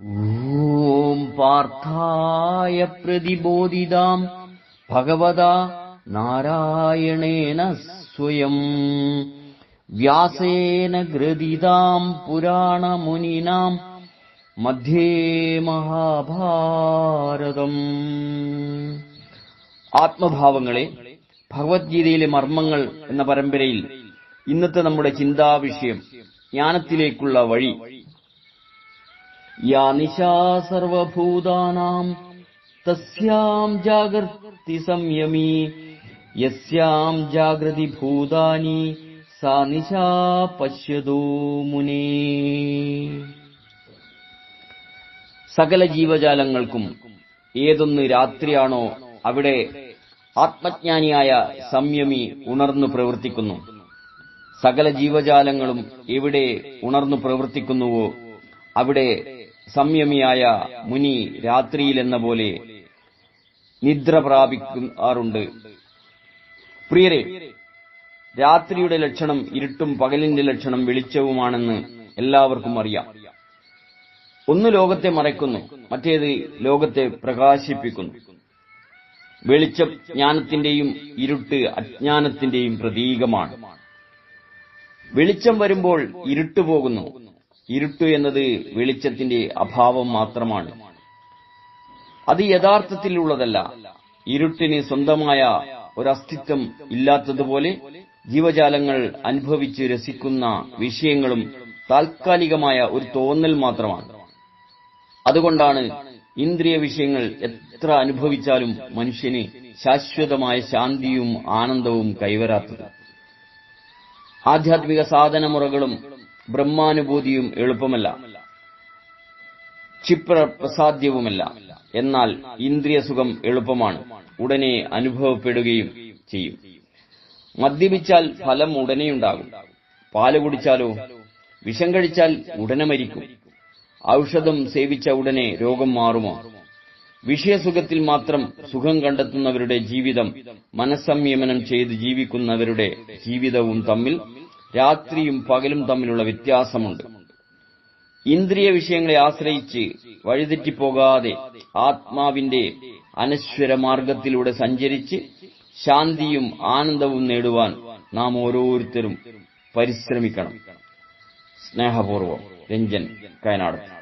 ഓം പാർത്ഥായ പ്രതിബോധിതാം ഭഗവതാ നാരായണേന സ്വയം വ്യാസേന ഗ്രഥിതാം പുരാണമുനിനാം മധ്യേ മഹാഭാരതം. ആത്മഭാവങ്ങളെ, ഭഗവത്ഗീതയിലെ മർമ്മങ്ങൾ എന്ന പരമ്പരയിൽ ഇന്നത്തെ നമ്മുടെ ചിന്താവിഷയം ജ്ഞാനത്തിലേക്കുള്ള വഴി. യാ നിശാ സർവഭൂതാനാം തസ്യാം ജാഗർത്തി സംയമി യസ്യാം ജാഗ്രതി ഭൂതാനി സാ നിശാ പശ്യതോ മുനേ. സകല ജീവജാലങ്ങൾക്കും ഏതൊന്ന് രാത്രിയാണോ അവിടെ ആത്മജ്ഞാനിയായ സംയമി ഉണർന്നു പ്രവർത്തിക്കുന്നു. സകല ജീവജാലങ്ങളും എവിടെ ഉണർന്നു പ്രവർത്തിക്കുന്നുവോ അവിടെ സംയമിയായ മുനി രാത്രിയിലെന്ന പോലെ നിദ്ര പ്രാപിക്കാറുണ്ട്. പ്രിയരെ, രാത്രിയുടെ ലക്ഷണം ഇരുട്ടും പകലിന്റെ ലക്ഷണം വെളിച്ചവുമാണെന്ന് എല്ലാവർക്കും അറിയാം. ഒന്ന് ലോകത്തെ മറയ്ക്കുന്നു, മറ്റേത് ലോകത്തെ പ്രകാശിപ്പിക്കുന്നു. വെളിച്ചം ജ്ഞാനത്തിന്റെയും ഇരുട്ട് അജ്ഞാനത്തിന്റെയും പ്രതീകമാണ്. വെളിച്ചം വരുമ്പോൾ ഇരുട്ട് പോകുന്നു. ഇരുട്ട് എന്നത് വെളിച്ചത്തിന്റെ അഭാവം മാത്രമാണ്. അത് യഥാർത്ഥത്തിലുള്ളതല്ല. ഇരുട്ടിന് സ്വന്തമായ ഒരസ്തിത്വം ഇല്ലാത്തതുപോലെ ജീവജാലങ്ങൾ അനുഭവിച്ച് രസിക്കുന്ന വിഷയങ്ങളും താൽക്കാലികമായ ഒരു തോന്നൽ മാത്രമാണ്. അതുകൊണ്ടാണ് ഇന്ദ്രിയ വിഷയങ്ങൾ എത്ര അനുഭവിച്ചാലും മനുഷ്യന് ശാശ്വതമായ ശാന്തിയും ആനന്ദവും കൈവരാത്തത്. ആധ്യാത്മിക സാധനമുറകളും ബ്രഹ്മാനുഭൂതിയും എളുപ്പമല്ല, ക്ഷിപ്രപ്രസാദ്യവുമല്ല. എന്നാൽ ഇന്ദ്രിയസുഖം എളുപ്പമാണ്, ഉടനെ അനുഭവപ്പെടുകയും ചെയ്യും. മദ്യപിച്ചാൽ ഫലം ഉടനെയുണ്ടാകും. പാല് കുടിച്ചാലോ? വിഷം കഴിച്ചാൽ ഉടനെ മരിക്കും. ഔഷധം സേവിച്ച ഉടനെ രോഗം മാറുമോ? വിഷയസുഖത്തിൽ മാത്രം സുഖം കണ്ടെത്തുന്നവരുടെ ജീവിതം മനസ്സംയമനം ചെയ്ത് ജീവിക്കുന്നവരുടെ ജീവിതവും തമ്മിൽ രാത്രിയും പകലും തമ്മിലുള്ള വ്യത്യാസമുണ്ട്. ഇന്ദ്രിയ വിഷയങ്ങളെ ആശ്രയിച്ച് വഴിതെറ്റിപ്പോകാതെ ആത്മാവിന്റെ അനശ്വര മാർഗത്തിലൂടെ സഞ്ചരിച്ച് ശാന്തിയും ആനന്ദവും നേടുവാൻ നാം ഓരോരുത്തരും പരിശ്രമിക്കണം. സ്നേഹപൂർവ്വം, രഞ്ജൻ, കയനാട്.